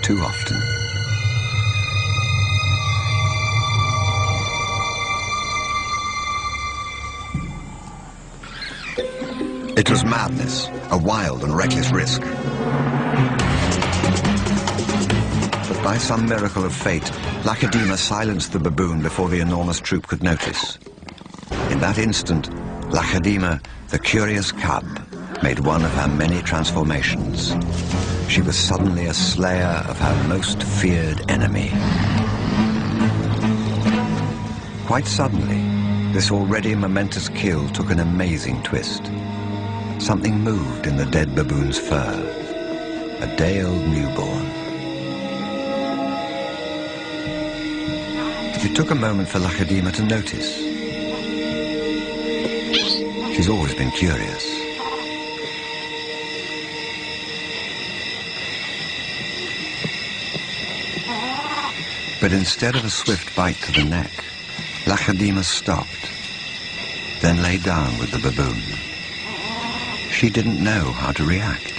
too often. It was madness, a wild and reckless risk. But by some miracle of fate, Lakedima silenced the baboon before the enormous troop could notice. In that instant, Lakedima, the curious cub, made one of her many transformations. She was suddenly a slayer of her most feared enemy. Quite suddenly, this already momentous kill took an amazing twist. Something moved in the dead baboon's fur. A day-old newborn. It took a moment for Lakedima to notice. She's always been curious. But instead of a swift bite to the neck, Lakedima stopped, then lay down with the baboon. She didn't know how to react.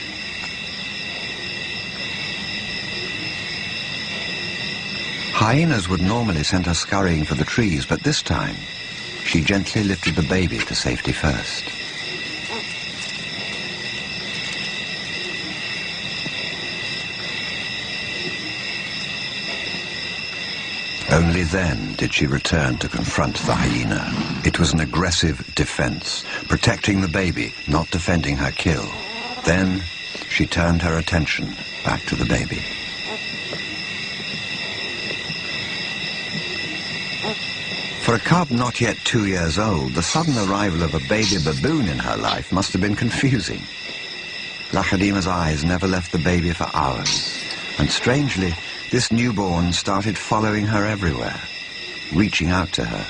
Hyenas would normally send her scurrying for the trees, but this time, she gently lifted the baby to safety first. Only then did she return to confront the hyena. It was an aggressive defense, protecting the baby, not defending her kill. Then she turned her attention back to the baby. For a cub not yet 2 years old, the sudden arrival of a baby baboon in her life must have been confusing. Lakedima's eyes never left the baby for hours, and strangely, this newborn started following her everywhere, reaching out to her,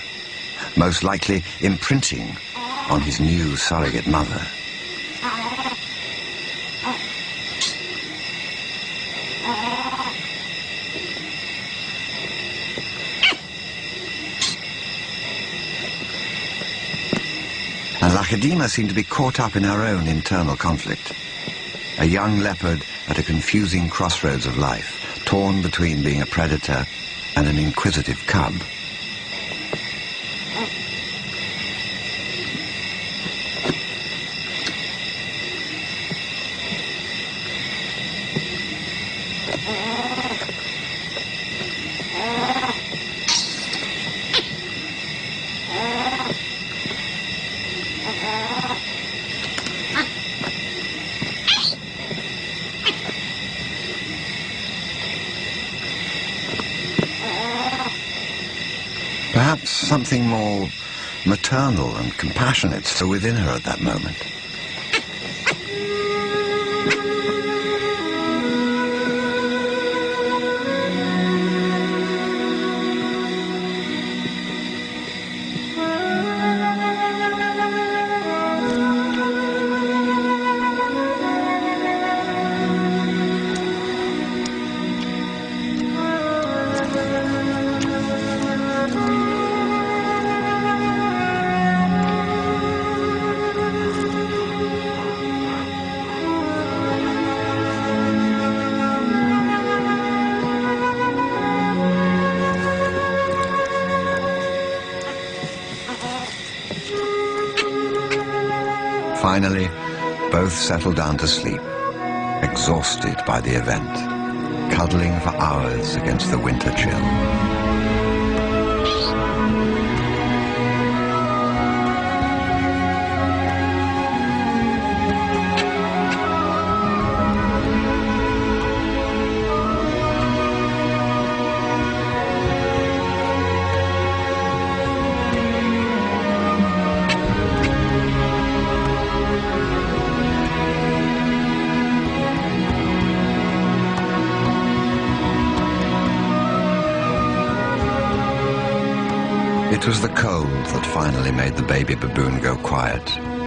most likely imprinting on his new surrogate mother. And Lakedima seemed to be caught up in her own internal conflict. A young leopard at a confusing crossroads of life, torn between being a predator and an inquisitive cub. Perhaps something more maternal and compassionate still within her at that moment. Finally, both settled down to sleep, exhausted by the event, cuddling for hours against the winter chill. It was the cold that finally made the baby baboon go quiet.